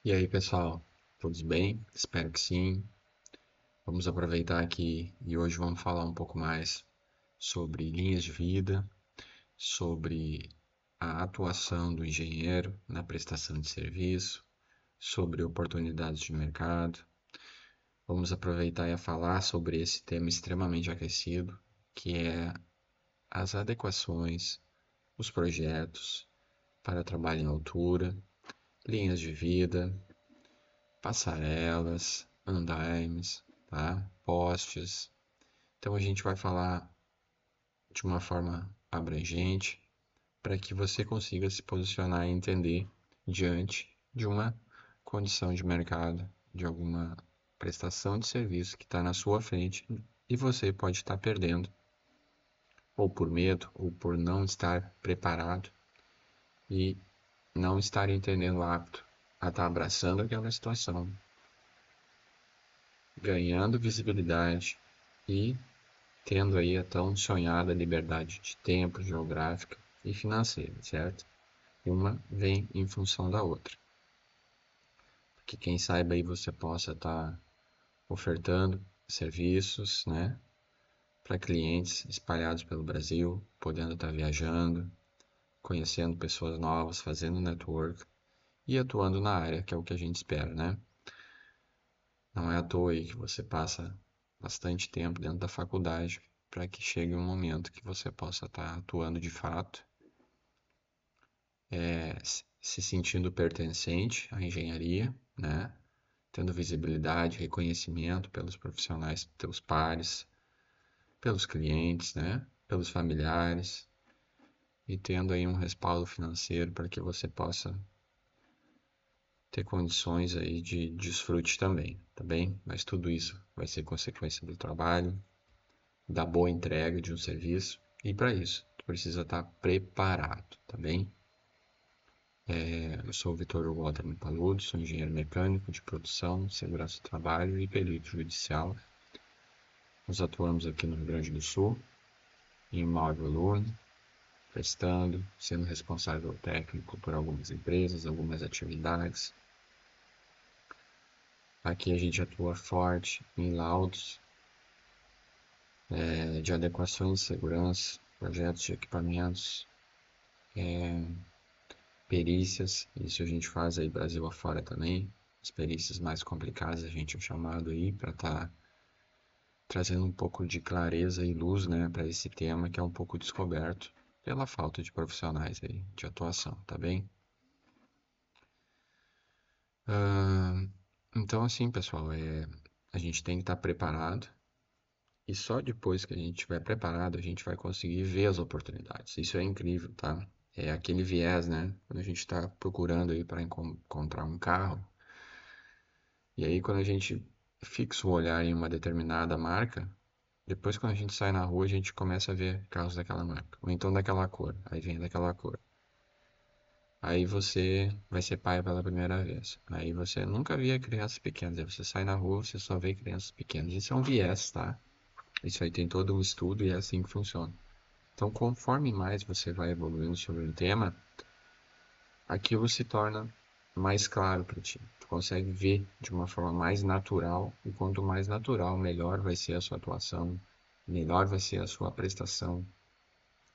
E aí, pessoal, todos bem? Espero que sim. Vamos aproveitar aqui e hoje vamos falar um pouco mais sobre linhas de vida, sobre a atuação do engenheiro na prestação de serviço, sobre oportunidades de mercado. Vamos aproveitar e falar sobre esse tema extremamente aquecido, que é as adequações, os projetos para trabalho em altura, linhas de vida, passarelas, andaimes, tá? Postes. Então a gente vai falar de uma forma abrangente para que você consiga se posicionar e entender diante de uma condição de mercado, de alguma prestação de serviço que está na sua frente e você pode estar perdendo, ou por medo, ou por não estar preparado e não estar entendendo apto a estar abraçando aquela situação, ganhando visibilidade e tendo aí a tão sonhada liberdade de tempo, geográfica e financeira, certo? E uma vem em função da outra. Que quem saiba aí você possa estar ofertando serviços, né, para clientes espalhados pelo Brasil, podendo estar viajando, conhecendo pessoas novas, fazendo network e atuando na área, que é o que a gente espera, né? Não é à toa aí que você passa bastante tempo dentro da faculdade para que chegue um momento que você possa estar atuando de fato, se sentindo pertencente à engenharia, né? Tendo visibilidade, reconhecimento pelos profissionais, teus pares, pelos clientes, né? Pelos familiares e tendo aí um respaldo financeiro para que você possa ter condições aí de desfrute também, tá bem? Mas tudo isso vai ser consequência do trabalho, da boa entrega de um serviço e para isso tu precisa estar preparado, tá bem? Eu sou o Vitor Waterman Paludo, sou engenheiro mecânico de produção, segurança do trabalho e perito judicial. Nós atuamos aqui no Rio Grande do Sul, em maior volume, prestando, sendo responsável técnico por algumas empresas, algumas atividades. Aqui a gente atua forte em laudos de adequações de segurança, projetos de equipamentos, perícias, isso a gente faz aí Brasil afora também. As perícias mais complicadas a gente é chamado aí para estar trazendo um pouco de clareza e luz, né, para esse tema que é um pouco descoberto pela falta de profissionais aí de atuação, tá bem? Ah, então, assim, pessoal, a gente tem que estar preparado e só depois que a gente estiver preparado, a gente vai conseguir ver as oportunidades. Isso é incrível, tá? É aquele viés, né? Quando a gente está procurando aí para encontrar um carro, e aí quando a gente fixa o olhar em uma determinada marca, depois quando a gente sai na rua, a gente começa a ver carros daquela marca, ou então daquela cor, aí vem daquela cor. Aí você vai ser pai pela primeira vez. Aí você nunca via crianças pequenas. Aí você sai na rua, você só vê crianças pequenas. Isso é um viés, tá? Isso aí tem todo um estudo e é assim que funciona. Então, conforme mais você vai evoluindo sobre um tema, aquilo se torna mais claro para ti. Tu consegue ver de uma forma mais natural, e quanto mais natural, melhor vai ser a sua atuação, melhor vai ser a sua prestação,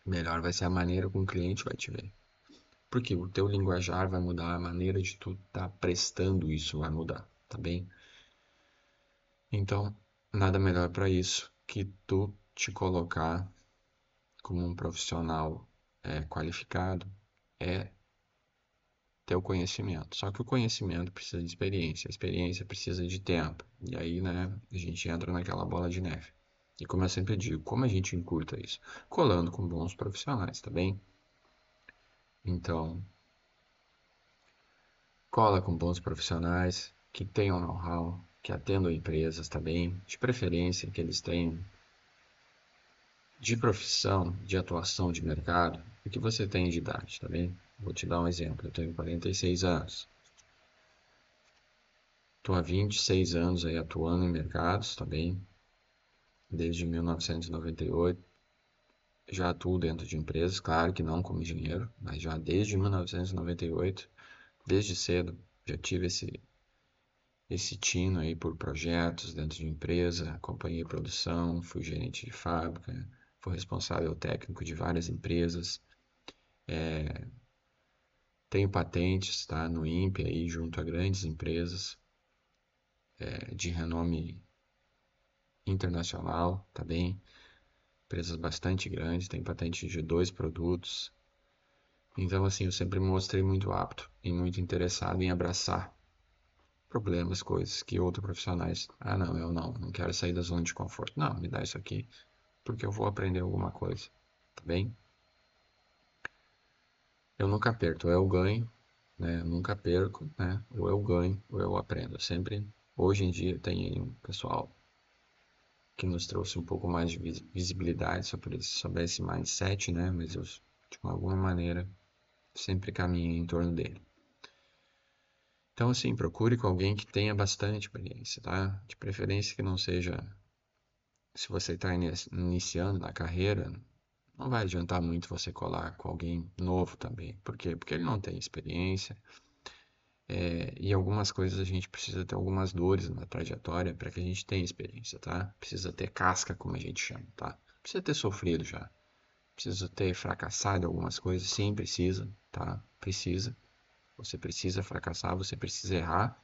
melhor vai ser a maneira como o cliente vai te ver. Porque o teu linguajar vai mudar, a maneira de tu estar prestando isso vai mudar, tá bem? Então, nada melhor para isso que tu te colocar como um profissional qualificado é ter o conhecimento. Só que o conhecimento precisa de experiência, a experiência precisa de tempo. E aí, né, a gente entra naquela bola de neve. E como eu sempre digo, como a gente encurta isso? Colando com bons profissionais, tá bem? Então, cola com bons profissionais que tenham know-how, que atendam empresas também, de preferência que eles tenham de profissão, de atuação de mercado, o que você tem de idade, tá bem? Vou te dar um exemplo, eu tenho 46 anos. Estou há 26 anos aí atuando em mercados, tá bem? Desde 1998. Já atuo dentro de empresas, claro que não como engenheiro, mas já desde 1998, desde cedo, Já tive esse tino aí por projetos dentro de empresa, acompanhei produção, fui gerente de fábrica, fui responsável técnico de várias empresas, tenho patentes, tá, no INPE aí junto a grandes empresas de renome internacional, tá bem? Empresas bastante grandes, tenho patente de 2 produtos. Então, assim, eu sempre me mostrei muito apto e muito interessado em abraçar problemas, coisas que outros profissionais. Ah, não, eu não quero sair da zona de conforto. Não, me dá isso aqui, porque eu vou aprender alguma coisa, tá bem? Eu nunca perco, ou eu ganho, né? Eu nunca perco, né? Ou eu ganho, ou eu aprendo. Eu sempre, hoje em dia, tem aí um pessoal que nos trouxe um pouco mais de visibilidade sobre esse mindset, né? Mas eu, de alguma maneira, sempre caminhei em torno dele. Então, assim, procure com alguém que tenha bastante experiência, tá? De preferência que não seja. Se você está iniciando na carreira, não vai adiantar muito você colar com alguém novo também. Por quê? Porque ele não tem experiência. E algumas coisas a gente precisa ter algumas dores na trajetória para que a gente tenha experiência, tá? Precisa ter casca, como a gente chama, tá? Precisa ter sofrido já. Precisa ter fracassado em algumas coisas. Sim, precisa, tá? Precisa. Você precisa fracassar, você precisa errar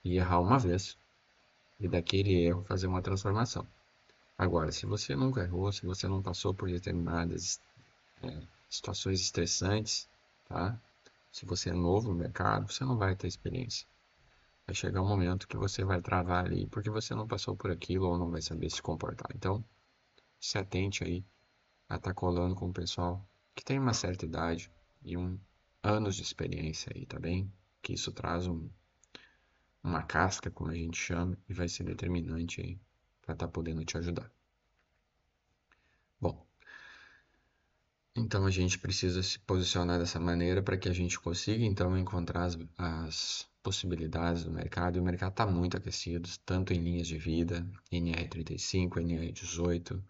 e errar uma vez. E daquele erro fazer uma transformação. Agora, se você nunca errou, se você não passou por determinadas situações estressantes, tá? Se você é novo no mercado, você não vai ter experiência. Vai chegar um momento que você vai travar ali porque você não passou por aquilo ou não vai saber se comportar. Então, se atente aí a estar colando com o pessoal que tem uma certa idade e anos de experiência aí, tá bem? Que isso traz uma casca, como a gente chama, e vai ser determinante aí para estar podendo te ajudar. Bom, então a gente precisa se posicionar dessa maneira para que a gente consiga então encontrar as possibilidades do mercado. E o mercado está muito aquecido, tanto em linhas de vida, NR35, NR18.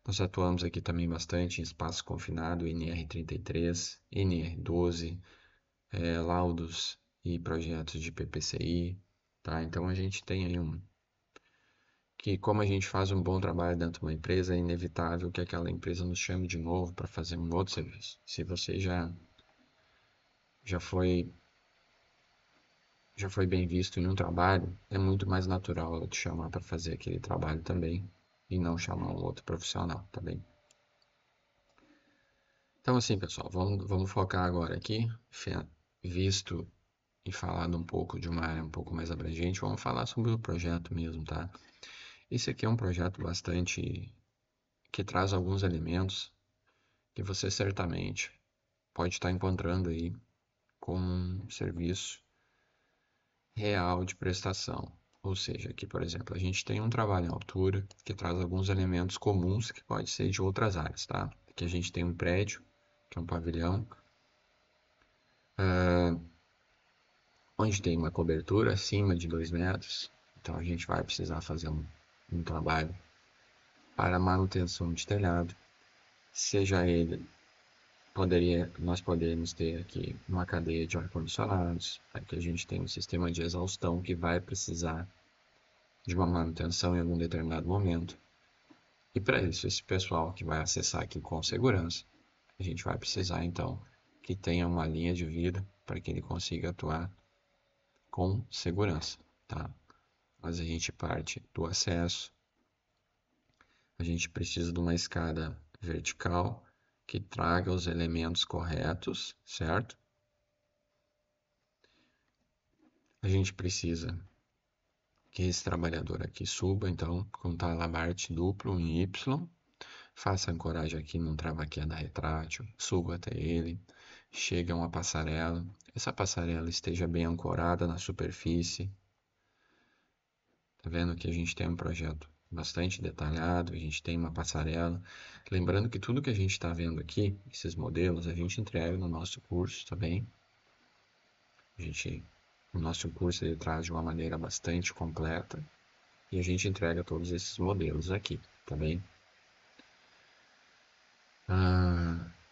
Nós atuamos aqui também bastante em espaço confinado, NR33, NR12, laudos e projetos de PPCI. Tá? Então a gente tem aí que como a gente faz um bom trabalho dentro de uma empresa, é inevitável que aquela empresa nos chame de novo para fazer um outro serviço. Se você já foi já foi bem visto em um trabalho, é muito mais natural ela te chamar para fazer aquele trabalho também e não chamar um outro profissional, tá bem? Então assim, pessoal, vamos focar agora aqui, visto e falado um pouco de uma área um pouco mais abrangente, vamos falar sobre o projeto mesmo, tá? Esse aqui é um projeto bastante que traz alguns elementos que você certamente pode estar encontrando aí como um serviço real de prestação. Ou seja, aqui, por exemplo, a gente tem um trabalho em altura que traz alguns elementos comuns que pode ser de outras áreas, tá? Aqui a gente tem um prédio, que é um pavilhão, onde tem uma cobertura acima de 2 metros. Então a gente vai precisar fazer um trabalho para manutenção de telhado, seja ele nós poderíamos ter aqui uma cadeia de ar-condicionados, aqui a gente tem um sistema de exaustão que vai precisar de uma manutenção em algum determinado momento. E para isso, esse pessoal que vai acessar aqui com segurança, a gente vai precisar então que tenha uma linha de vida para que ele consiga atuar com segurança, tá? Mas a gente parte do acesso, a gente precisa de uma escada vertical que traga os elementos corretos, certo? A gente precisa que esse trabalhador aqui suba, então, com talabarte duplo em Y, faça a ancoragem aqui num trava-queda retrátil, suba até ele, chega a uma passarela, essa passarela esteja bem ancorada na superfície. Tá vendo que a gente tem um projeto bastante detalhado, a gente tem uma passarela. Lembrando que tudo que a gente está vendo aqui, esses modelos, a gente entrega no nosso curso também. O nosso curso ele traz de uma maneira bastante completa e a gente entrega todos esses modelos aqui, tá bem?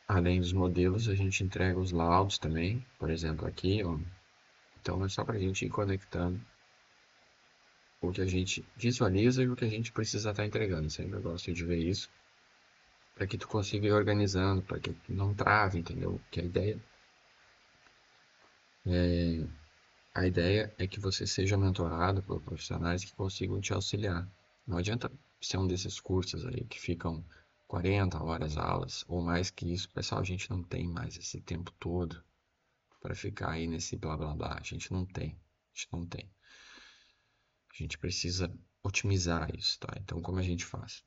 Além dos modelos, a gente entrega os laudos também. Por exemplo, aqui, ó, Então é só para a gente ir conectando o que a gente visualiza e o que a gente precisa estar entregando. Sempre eu gosto de ver isso, para que tu consiga ir organizando, para que tu não trave, entendeu? Que a ideia é que você seja mentorado por profissionais que consigam te auxiliar. Não adianta ser um desses cursos aí que ficam 40 horas aulas ou mais que isso. Pessoal, a gente não tem mais esse tempo todo para ficar aí nesse blá blá blá. A gente não tem. A gente não tem. A gente precisa otimizar isso, tá? Então, como a gente faz?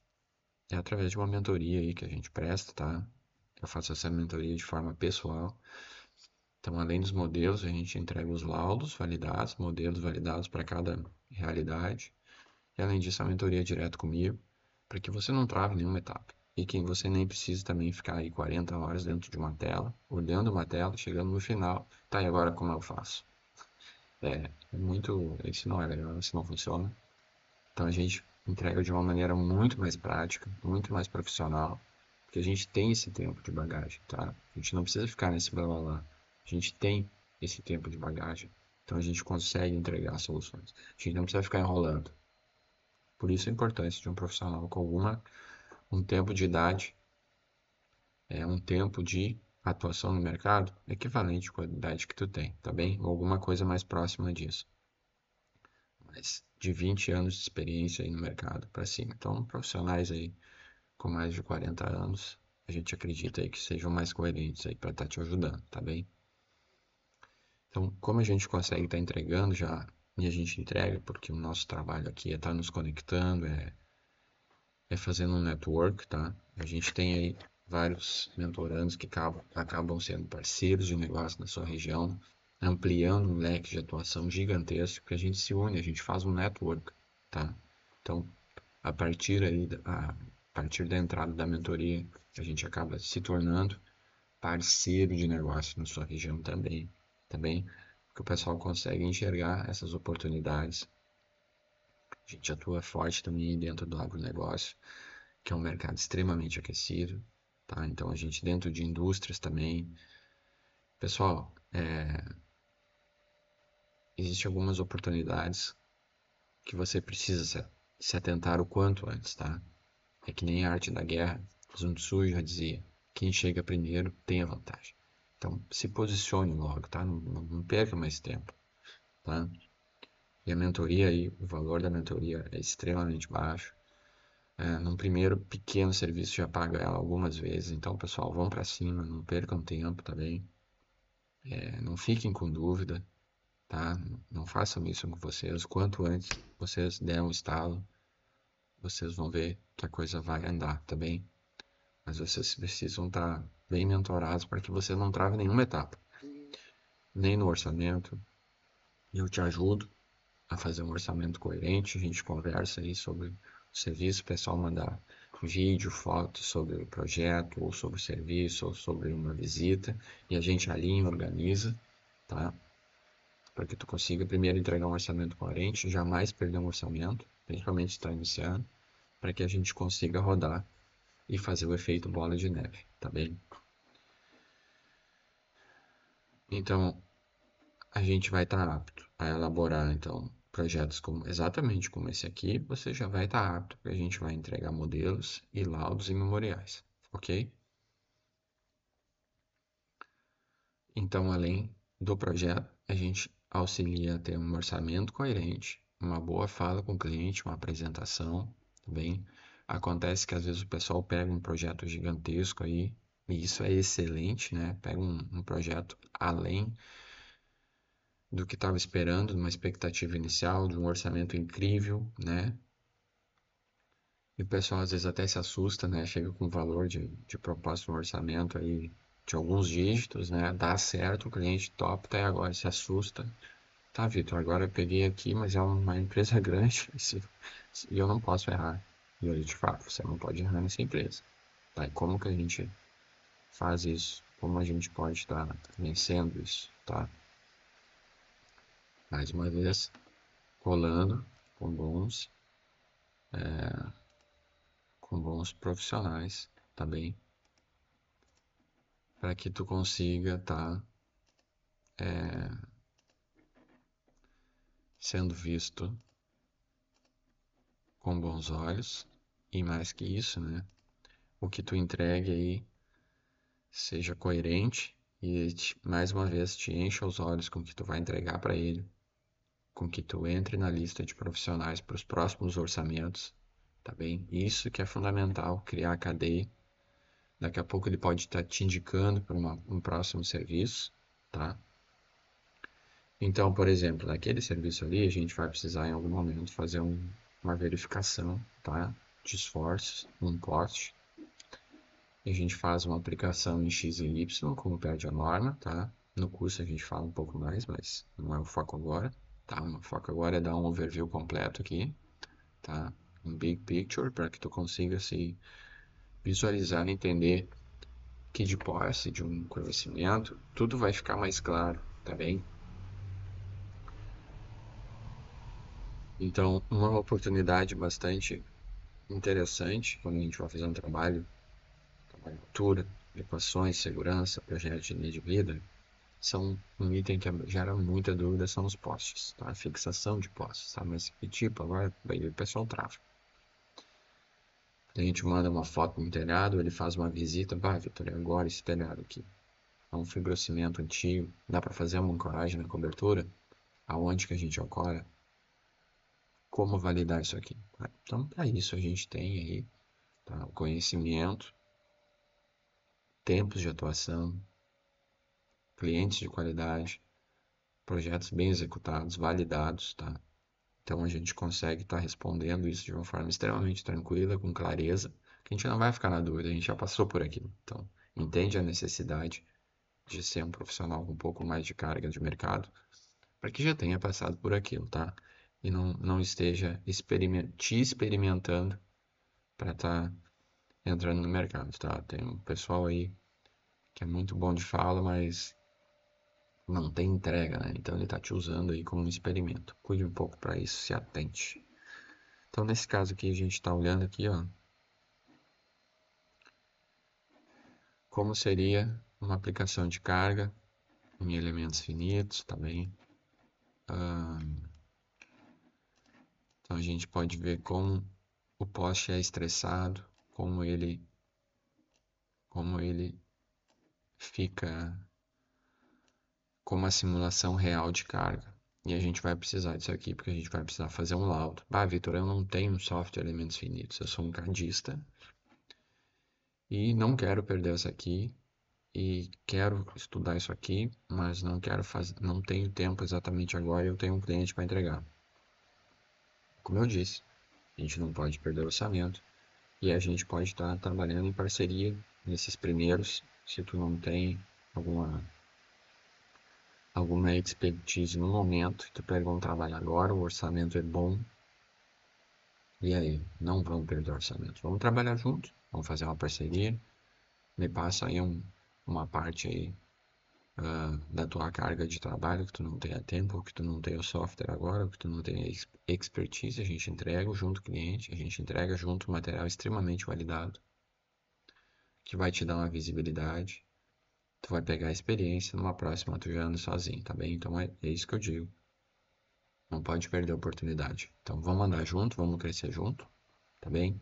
É através de uma mentoria aí que a gente presta, tá? Eu faço essa mentoria de forma pessoal. Então, além dos modelos, a gente entrega os laudos validados, modelos validados para cada realidade. E além disso, a mentoria é direto comigo, para que você não trave nenhuma etapa. E que você nem precise também ficar aí 40 horas dentro de uma tela, olhando uma tela, chegando no final, tá, e agora como eu faço? É muito. Isso não é legal, isso não funciona. Então a gente entrega de uma maneira muito mais prática, muito mais profissional, porque a gente tem esse tempo de bagagem, tá? A gente não precisa ficar nesse blá blá blá. A gente tem esse tempo de bagagem, então a gente consegue entregar soluções. A gente não precisa ficar enrolando. Por isso a importância de um profissional com um tempo de idade, um tempo de atuação no mercado equivalente com a idade que tu tem, tá bem? Ou alguma coisa mais próxima disso. Mas de 20 anos de experiência aí no mercado para cima. Então, profissionais aí com mais de 40 anos, a gente acredita aí que sejam mais coerentes aí para estar te ajudando, tá bem? Então, como a gente consegue estar entregando já, e a gente entrega, porque o nosso trabalho aqui é estar nos conectando, é fazendo um network, tá? A gente tem aí vários mentorandos que acabam sendo parceiros de negócio na sua região, ampliando um leque de atuação gigantesco, que a gente se une, a gente faz um network, tá? Então, a partir aí, a partir da entrada da mentoria, a gente acaba se tornando parceiro de negócio na sua região também, porque o pessoal consegue enxergar essas oportunidades. A gente atua forte também dentro do agronegócio, que é um mercado extremamente aquecido, tá? Então a gente dentro de indústrias também. Pessoal, existem algumas oportunidades que você precisa se atentar o quanto antes, tá? É que nem a arte da guerra, Sun Tzu já dizia, quem chega primeiro tem a vantagem. Então se posicione logo, tá? Não perca mais tempo, tá? E a mentoria aí, o valor da mentoria é extremamente baixo. Num primeiro pequeno serviço já paga ela algumas vezes. Então, pessoal, vão para cima, não percam tempo, tá bem? Não fiquem com dúvida, tá? Não façam isso com vocês. Quanto antes vocês der um estalo, vocês vão ver que a coisa vai andar, tá bem? Mas vocês precisam estar bem mentorados para que você não trave nenhuma etapa, nem no orçamento. Eu te ajudo a fazer um orçamento coerente. A gente conversa aí sobre o serviço, o pessoal mandar vídeo, foto sobre o projeto, ou sobre o serviço, ou sobre uma visita, e a gente alinha, organiza, tá? Para que tu consiga primeiro entregar um orçamento coerente, jamais perder um orçamento, principalmente se está iniciando, para que a gente consiga rodar e fazer o efeito bola de neve, tá bem? Então, a gente vai estar apto a elaborar, então, projetos exatamente como esse aqui, você já vai estar apto, porque a gente vai entregar modelos e laudos e memoriais, ok? Então, além do projeto, a gente auxilia a ter um orçamento coerente, uma boa fala com o cliente, uma apresentação, tá bem? Acontece que às vezes o pessoal pega um projeto gigantesco aí, e isso é excelente, né? Pega um projeto além do que estava esperando, de uma expectativa inicial, de um orçamento incrível, né? E o pessoal às vezes até se assusta, né? Chega com um valor de proposta no orçamento aí de alguns dígitos, né? Dá certo, o cliente top, até agora se assusta. Tá, Vitor, agora eu peguei aqui, mas é uma empresa grande e eu não posso errar. E eu te falo, você não pode errar nessa empresa. Tá? E como que a gente faz isso? Como a gente pode estar vencendo isso, tá? Mais uma vez, rolando com bons profissionais, tá bem? Para que tu consiga tá sendo visto com bons olhos e mais que isso, né? O que tu entregue aí seja coerente e mais uma vez te encha os olhos com o que tu vai entregar para ele, com que tu entre na lista de profissionais para os próximos orçamentos, tá bem? Isso que é fundamental, criar a cadeia. Daqui a pouco ele pode estar te indicando para um próximo serviço, tá? Então, por exemplo, naquele serviço ali, a gente vai precisar em algum momento fazer uma verificação, tá? De esforços, um poste. E a gente faz uma aplicação em X e Y, como pede a norma, tá? No curso a gente fala um pouco mais, mas não é o foco agora, tá? O foco agora é dar um overview completo aqui, tá? Um big picture, para que tu consiga se visualizar e entender que de posse de um conhecimento, tudo vai ficar mais claro, tá bem? Então, uma oportunidade bastante interessante quando a gente vai fazer um trabalho de altura, equações, segurança, projeto de linha de vida, são um item que gera muita dúvida, são os postes, tá? A fixação de postes, tá? Mas que tipo, agora o pessoal trava. A gente manda uma foto no telhado, ele faz uma visita, Vitor, e agora esse telhado aqui? É um fibrocimento antigo, dá para fazer uma ancoragem na cobertura? Aonde que a gente ancora? Como validar isso aqui? Tá? Então, para isso a gente tem aí, tá? O conhecimento, tempos de atuação, clientes de qualidade, projetos bem executados, validados, tá? Então a gente consegue estar respondendo isso de uma forma extremamente tranquila, com clareza, que a gente não vai ficar na dúvida, a gente já passou por aquilo. Então, entende a necessidade de ser um profissional com um pouco mais de carga de mercado, para que já tenha passado por aquilo, tá? E não esteja te experimentando para estar entrando no mercado, tá? Tem um pessoal aí que é muito bom de fala, mas não tem entrega, né? Então ele tá te usando aí como um experimento. Cuide um pouco para isso, se atente. Então nesse caso aqui a gente está olhando aqui, ó, como seria uma aplicação de carga em elementos finitos, tá bem? Ah, então a gente pode ver como o poste é estressado, como ele fica com uma simulação real de carga. E a gente vai precisar disso aqui, porque a gente vai precisar fazer um laudo. Vitor, eu não tenho software de elementos finitos, eu sou um cadista e não quero perder isso aqui e quero estudar isso aqui, mas não quero fazer, não tenho tempo exatamente agora e eu tenho um cliente para entregar. Como eu disse, a gente não pode perder o orçamento e a gente pode estar trabalhando em parceria nesses primeiros, se tu não tem alguma alguma expertise no momento, tu pega um trabalho agora, o orçamento é bom, e aí? Não vamos perder o orçamento. Vamos trabalhar junto, vamos fazer uma parceria, me passa aí uma parte aí da tua carga de trabalho que tu não tenha tempo, ou que tu não tenha o software agora, ou que tu não tenha expertise, a gente entrega junto o cliente, a gente entrega junto o material extremamente validado, que vai te dar uma visibilidade, tu vai pegar a experiência, numa próxima tu já anda sozinho, tá bem? Então é isso que eu digo. Não pode perder a oportunidade. Então vamos andar junto, vamos crescer junto, tá bem?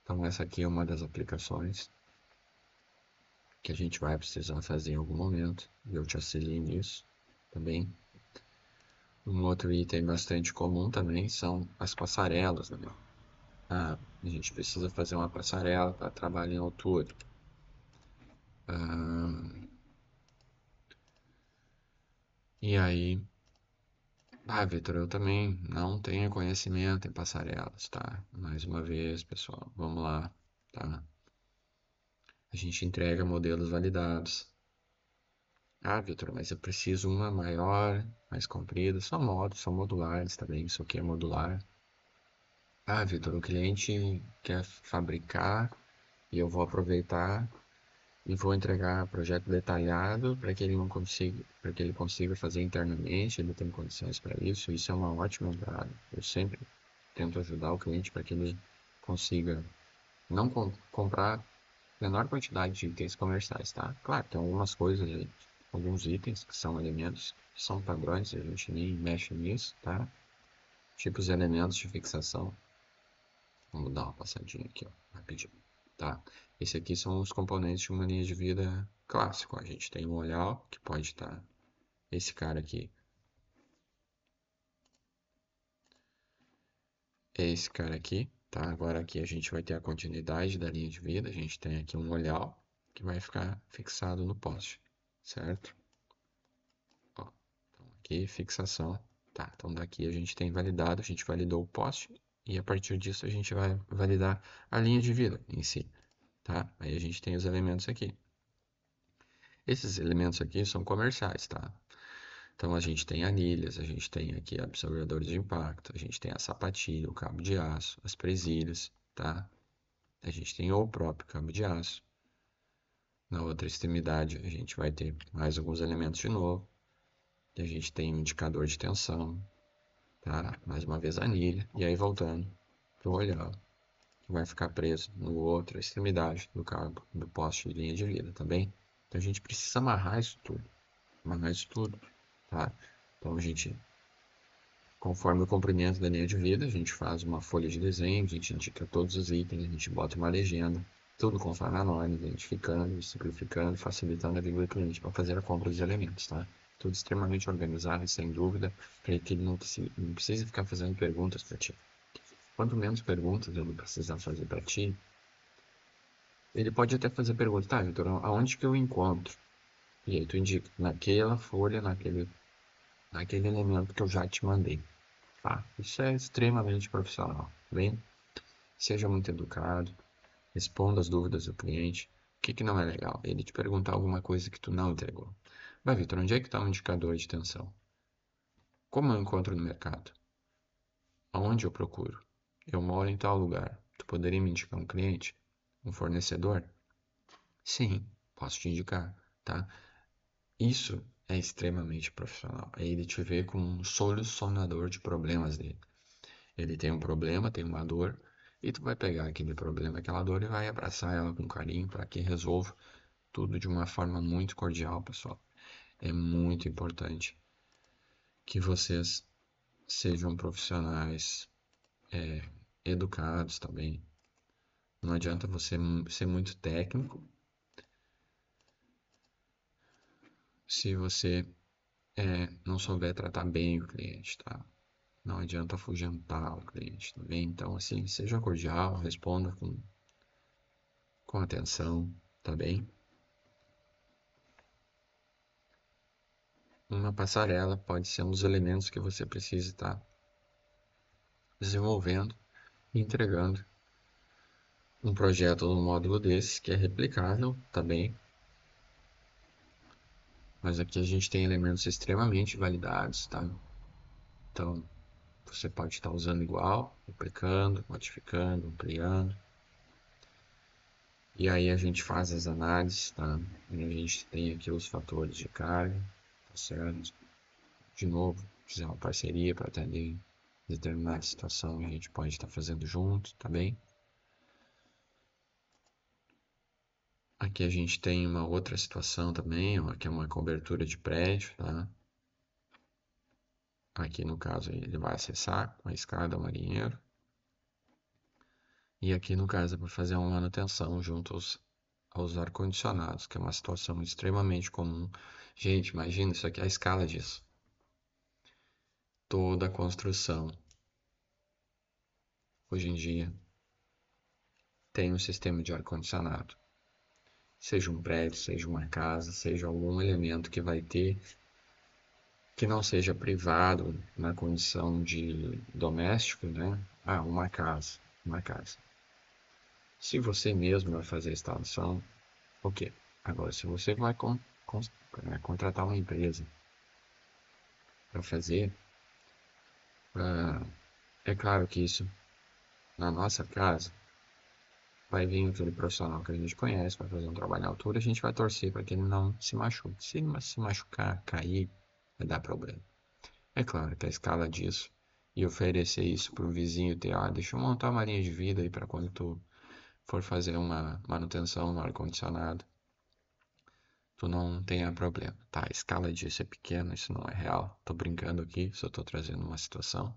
Então essa aqui é uma das aplicações que a gente vai precisar fazer em algum momento. E eu te auxilio nisso, tá bem? Um outro item bastante comum também são as passarelas, né? Ah, a gente precisa fazer uma passarela para trabalho em altura. Ah, e aí, Vitor, eu também não tenho conhecimento em passarelas, tá? Mais uma vez, pessoal, vamos lá, tá? A gente entrega modelos validados. Vitor, mas eu preciso uma maior, mais comprida. São modos, são modulares também. Isso aqui é modular. Vitor, o cliente quer fabricar e eu vou aproveitar e vou entregar projeto detalhado para que ele não consiga, para que ele consiga fazer internamente. Ele tem condições para isso. Isso é uma ótima entrada. Eu sempre tento ajudar o cliente para que ele consiga não comprar menor quantidade de itens comerciais, tá? Claro, tem algumas coisas aí alguns itens que são elementos, são padrões, a gente nem mexe nisso, tá? Tipo os elementos de fixação. Vamos dar uma passadinha aqui, ó, rapidinho, tá? Esse aqui são os componentes de uma linha de vida clássico. A gente tem um olhar que pode estar esse cara aqui. É esse cara aqui, tá? Agora aqui a gente vai ter a continuidade da linha de vida. A gente tem aqui um olhar que vai ficar fixado no poste, certo? Ó, então aqui fixação, tá? Então daqui a gente tem validado, a gente validou o poste e a partir disso a gente vai validar a linha de vida em si, tá? Aí a gente tem os elementos aqui. Esses elementos aqui são comerciais, tá? Então a gente tem anilhas, a gente tem aqui absorvedores de impacto, a gente tem a sapatilha, o cabo de aço, as presilhas, tá? A gente tem o próprio cabo de aço. Na outra extremidade a gente vai ter mais alguns elementos de novo. E a gente tem um indicador de tensão, tá? Mais uma vez a anilha. E aí voltando para o olhar, que vai ficar preso no outra extremidade do cabo, do poste de linha de vida, tá bem? Então a gente precisa amarrar isso tudo, tá? Então a gente, conforme o comprimento da linha de vida, a gente faz uma folha de desenho, a gente indica todos os itens, a gente bota uma legenda, tudo conforme a norma, identificando, simplificando, facilitando a vida do cliente para fazer a compra dos elementos, tá? Tudo extremamente organizado e sem dúvida, para que ele não precise ficar fazendo perguntas para ti. Quanto menos perguntas ele precisar fazer para ti, ele pode até fazer perguntas, tá, Vitor, aonde que eu encontro? E aí tu indica, naquela folha, naquele elemento que eu já te mandei. Tá? Isso é extremamente profissional. Bem, seja muito educado, responda as dúvidas do cliente. O que que não é legal? Ele te perguntar alguma coisa que tu não entregou. Vai, Vitor, onde é que está o indicador de tensão? Como eu encontro no mercado? Aonde eu procuro? Eu moro em tal lugar. Tu poderia me indicar um cliente? Um fornecedor? Sim, posso te indicar, tá? Isso é extremamente profissional. É ele te vê como um solucionador de problemas dele. Ele tem um problema, tem uma dor, e tu vai pegar aquele problema, aquela dor e vai abraçar ela com carinho para que resolva tudo de uma forma muito cordial, pessoal. É muito importante que vocês sejam profissionais, educados também. Não adianta você ser muito técnico se você não souber tratar bem o cliente, tá? Não adianta afugentar o cliente, tá bem? Então, assim, seja cordial, responda com atenção, tá bem? Uma passarela pode ser um dos elementos que você precisa estar desenvolvendo e entregando um projeto no módulo desse que é replicável, tá bem? Mas aqui a gente tem elementos extremamente validados, tá? Então, você pode estar usando igual, replicando, modificando, ampliando. E aí a gente faz as análises, tá? E a gente tem aqui os fatores de carga, tá certo? De novo, fizer uma parceria para atender determinada situação, a gente pode estar fazendo junto, tá bem? Aqui a gente tem uma outra situação também, ó, que é uma cobertura de prédio, tá? Aqui no caso ele vai acessar uma escada marinheiro. E aqui no caso é para fazer uma manutenção junto aos ar-condicionados, que é uma situação extremamente comum. Gente, imagina, isso aqui é a escala disso. Toda a construção, hoje em dia, tem um sistema de ar-condicionado. Seja um prédio, seja uma casa, seja algum elemento que vai ter, que não seja privado na condição de doméstico, né? Ah, uma casa. Se você mesmo vai fazer a instalação, ok. Agora, se você vai contratar uma empresa para fazer, é claro que isso, na nossa casa, vai vir aquele profissional que a gente conhece, vai fazer um trabalho à altura, a gente vai torcer para que ele não se machuque. Se ele se machucar, cair, vai dar problema. É claro que a escala disso e oferecer isso para o vizinho ter, deixa eu montar uma linha de vida aí para quando tu for fazer uma manutenção no ar-condicionado, tu não tenha problema, tá? A escala disso é pequena, isso não é real. Tô brincando aqui, só tô trazendo uma situação.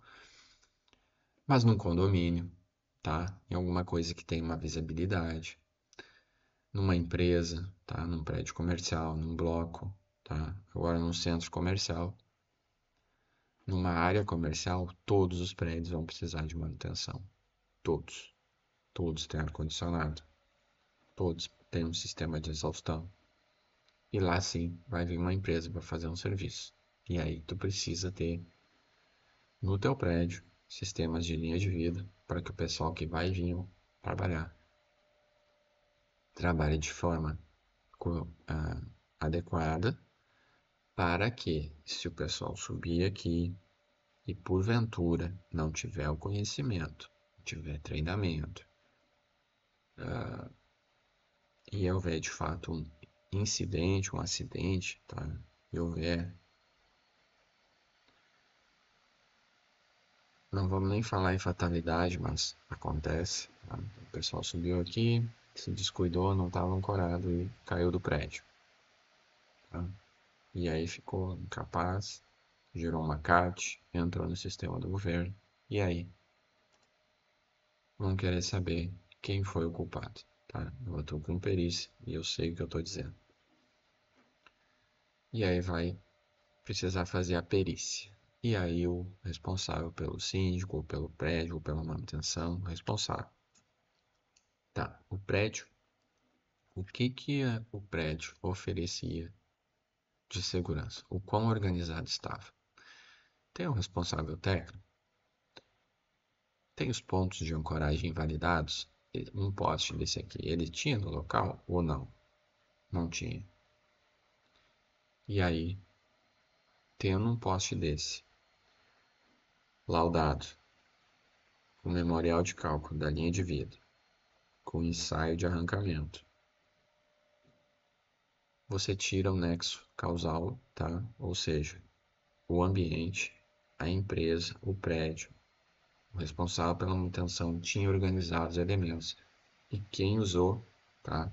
Mas num condomínio, tá? Em alguma coisa que tem uma visibilidade, numa empresa, tá? Num prédio comercial, num bloco, tá? Agora num centro comercial, numa área comercial, todos os prédios vão precisar de manutenção. Todos. Todos têm ar-condicionado. Todos têm um sistema de exaustão. E lá sim vai vir uma empresa para fazer um serviço. E aí tu precisa ter no teu prédio sistemas de linha de vida para que o pessoal que vai vir trabalhar trabalhe de forma adequada para que, se o pessoal subir aqui e porventura não tiver o conhecimento, tiver treinamento e houver de fato um incidente, um acidente, tá? E houver, não vamos nem falar em fatalidade, mas acontece, tá? O pessoal subiu aqui, se descuidou, não estava ancorado e caiu do prédio, tá? E aí ficou incapaz, gerou uma CAT, entrou no sistema do governo, e aí vão querer saber quem foi o culpado, tá? Eu estou com perícia e eu sei o que eu estou dizendo. E aí vai precisar fazer a perícia. E aí o responsável pelo síndico, ou pelo prédio, ou pela manutenção, o responsável. Tá, o prédio. O que que o prédio oferecia de segurança? O quão organizado estava? Tem um responsável técnico? Tem os pontos de ancoragem validados? Um poste desse aqui, ele tinha no local ou não? Não tinha. E aí, tendo um poste desse, laudado, com memorial de cálculo da linha de vida, com ensaio de arrancamento, você tira o nexo causal, tá? Ou seja, o ambiente, a empresa, o prédio, o responsável pela manutenção tinha organizado os elementos e quem usou, tá?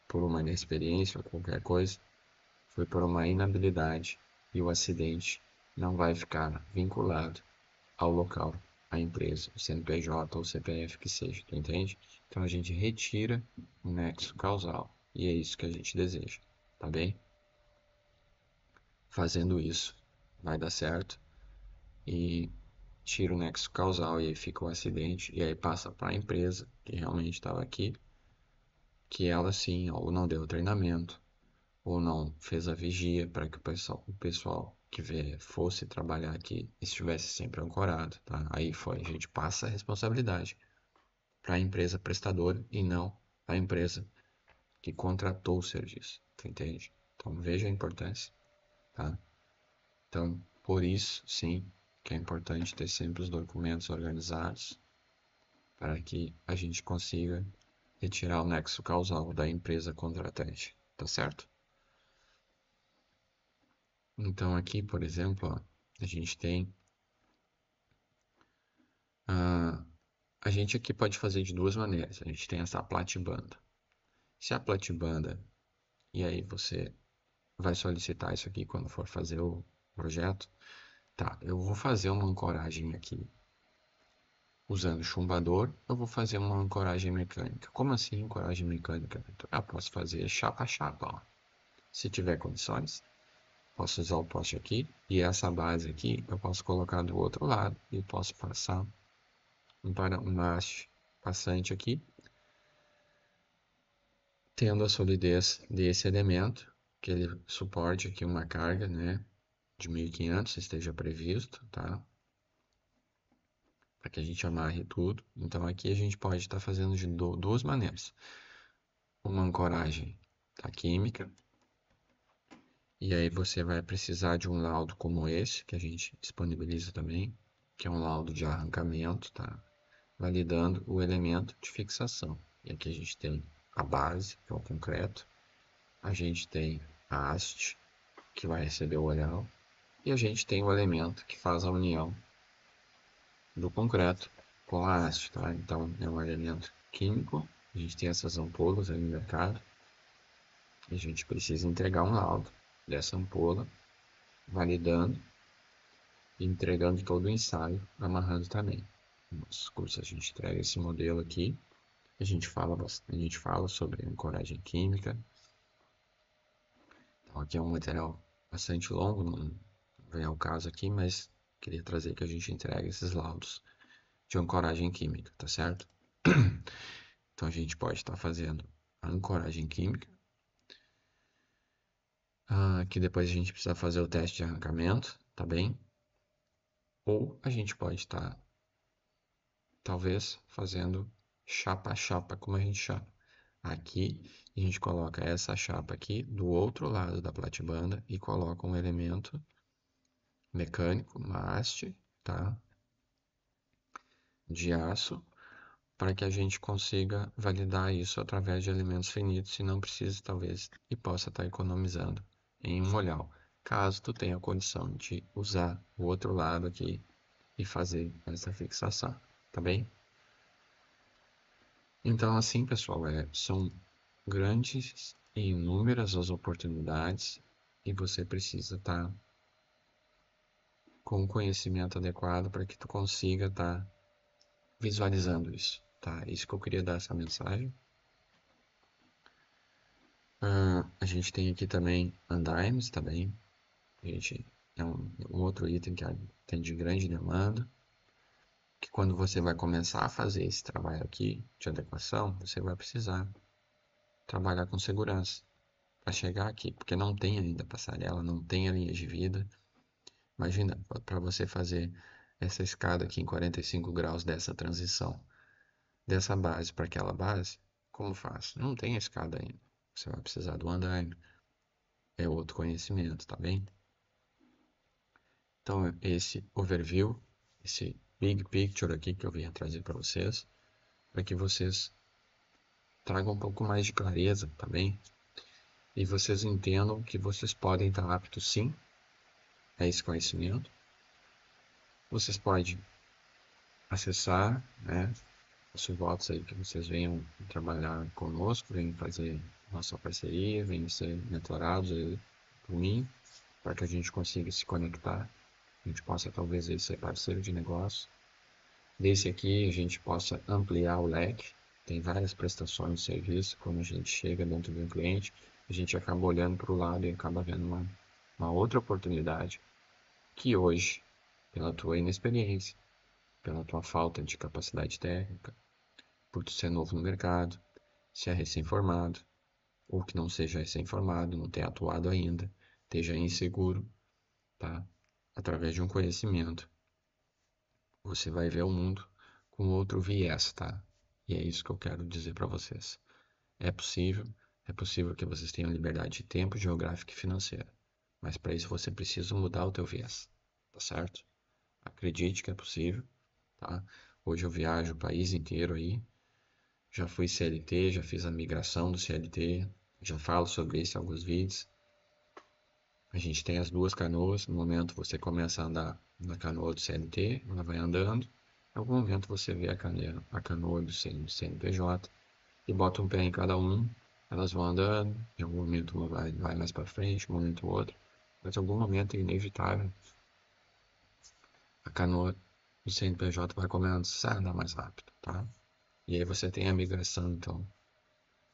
Por uma inexperiência ou qualquer coisa, foi por uma inabilidade e o acidente não vai ficar vinculado ao local, à empresa, o CNPJ ou CPF que seja, tu entende? Então a gente retira o nexo causal e é isso que a gente deseja, tá bem? Fazendo isso, vai dar certo e tira o nexo causal e aí fica o acidente e aí passa para a empresa que realmente estava aqui, que ela sim ou não deu treinamento ou não fez a vigia para que o pessoal que fosse trabalhar aqui estivesse sempre ancorado, tá? Aí foi, a gente passa a responsabilidade para a empresa prestadora e não a empresa que contratou o serviço, tu entende? Então veja a importância, tá? Então, por isso, sim, que é importante ter sempre os documentos organizados para que a gente consiga retirar o nexo causal da empresa contratante, tá certo? Então aqui, por exemplo, ó, a gente tem a gente aqui pode fazer de duas maneiras. A gente tem essa platibanda. Se a platibanda, e aí você vai solicitar isso aqui quando for fazer o projeto, tá? Eu vou fazer uma ancoragem aqui usando chumbador, eu vou fazer uma ancoragem mecânica. Como assim ancoragem mecânica? Eu posso fazer chapa a chapa, ó. Se tiver condições, posso usar o poste aqui e essa base aqui eu posso colocar do outro lado e posso passar uma haste passante aqui, tendo a solidez desse elemento, que ele suporte aqui uma carga, né, de 1500 esteja previsto, tá? Para que a gente amarre tudo. Então aqui a gente pode estar fazendo de duas maneiras. Uma ancoragem tá, química, e aí você vai precisar de um laudo como esse, que a gente disponibiliza também, que é um laudo de arrancamento, tá? Validando o elemento de fixação. E aqui a gente tem a base, que é o concreto, a gente tem a haste, que vai receber o olhão, e a gente tem o elemento que faz a união do concreto com a haste, tá? Então é um elemento químico, a gente tem essas ampolas aí no mercado, A gente precisa entregar um laudo dessa ampola, validando e entregando todo o ensaio, amarrando também. No nosso curso a gente entrega esse modelo aqui, a gente fala sobre ancoragem química. Então aqui é um material bastante longo, não vem ao caso aqui, mas queria trazer que a gente entregue esses laudos de ancoragem química, tá certo? Então a gente pode estar fazendo a ancoragem química, que depois a gente precisa fazer o teste de arrancamento, tá bem? Ou a gente pode estar, talvez, fazendo chapa a chapa, como a gente chama. Aqui a gente coloca essa chapa aqui do outro lado da platibanda e coloca um elemento mecânico, uma haste, tá? De aço, para que a gente consiga validar isso através de elementos finitos e não precise, talvez, e possa estar economizando em um olhar, caso tu tenha condição de usar o outro lado aqui e fazer essa fixação, tá bem? Então, assim, pessoal, são grandes e inúmeras as oportunidades e você precisa estar com o conhecimento adequado para que tu consiga estar visualizando isso, tá? Isso que eu queria dar essa mensagem. A gente tem aqui também andaimes também. A gente é um outro item que tem de grande demanda. Que quando você vai começar a fazer esse trabalho aqui de adequação, você vai precisar trabalhar com segurança para chegar aqui, porque não tem ainda passarela, não tem a linha de vida. Imagina, para você fazer essa escada aqui em 45 graus dessa transição, dessa base para aquela base, como faz? Não tem a escada ainda. Você vai precisar do andaime. É outro conhecimento, tá bem? Então, esse overview, esse big picture aqui que eu vim trazer para vocês, para que vocês tragam um pouco mais de clareza, tá bem? E vocês entendam que vocês podem estar aptos sim a esse conhecimento. Vocês podem acessar, né? Os votos aí que vocês venham trabalhar conosco, venham fazer nossa parceria, venham ser mentorados aí por mim, para que a gente consiga se conectar, a gente possa talvez aí ser parceiro de negócio. Desse aqui a gente possa ampliar o leque, tem várias prestações de serviço, quando a gente chega dentro de um cliente, a gente acaba olhando para o lado e acaba vendo uma outra oportunidade que hoje, pela tua inexperiência, pela tua falta de capacidade técnica, por tu ser novo no mercado, se é recém-formado, ou que não seja recém-formado, não tenha atuado ainda, esteja inseguro, tá? Através de um conhecimento, você vai ver o mundo com outro viés, tá? E é isso que eu quero dizer para vocês. É possível, é possível que vocês tenham liberdade de tempo, geográfica e financeira. Mas para isso você precisa mudar o teu viés, tá certo? Acredite que é possível, tá? Hoje eu viajo o país inteiro aí. Já fui CLT, já fiz a migração do CLT, já falo sobre isso em alguns vídeos. A gente tem as duas canoas. No momento você começa a andar na canoa do CLT, ela vai andando. Em algum momento você vê a canoa do CNPJ e bota um pé em cada um. Elas vão andando. Em algum momento uma vai mais para frente, um momento outro. Mas em algum momento é inevitável. A canoa do CNPJ vai começar a andar mais rápido, tá? E aí você tem a migração, então,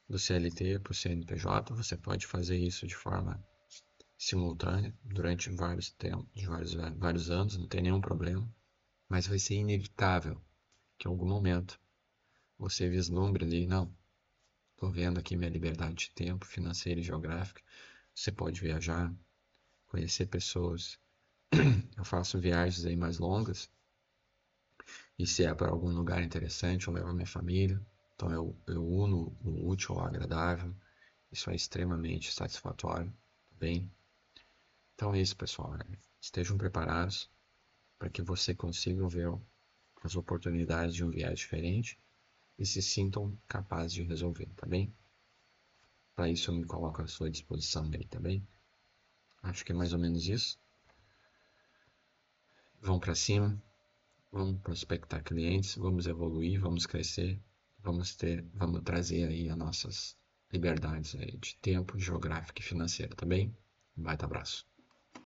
do CLT para o CNPJ. Você pode fazer isso de forma simultânea durante vários tempos, vários anos, não tem nenhum problema, mas vai ser inevitável que em algum momento você vislumbre ali, não, estou vendo aqui minha liberdade de tempo, financeira e geográfica, você pode viajar, conhecer pessoas, eu faço viagens aí mais longas, e se é para algum lugar interessante, eu levo a minha família, então eu uno o útil ao agradável, isso é extremamente satisfatório, tá bem? Então é isso, pessoal. Estejam preparados para que você consiga ver as oportunidades de um viés diferente e se sintam capazes de resolver, tá bem? Para isso eu me coloco à sua disposição aí, tá bem? Acho que é mais ou menos isso. Vamos para cima, vamos prospectar clientes, vamos evoluir, vamos crescer, vamos trazer aí as nossas liberdades aí de tempo, geográfico e financeiro, tá bem? Um baita abraço.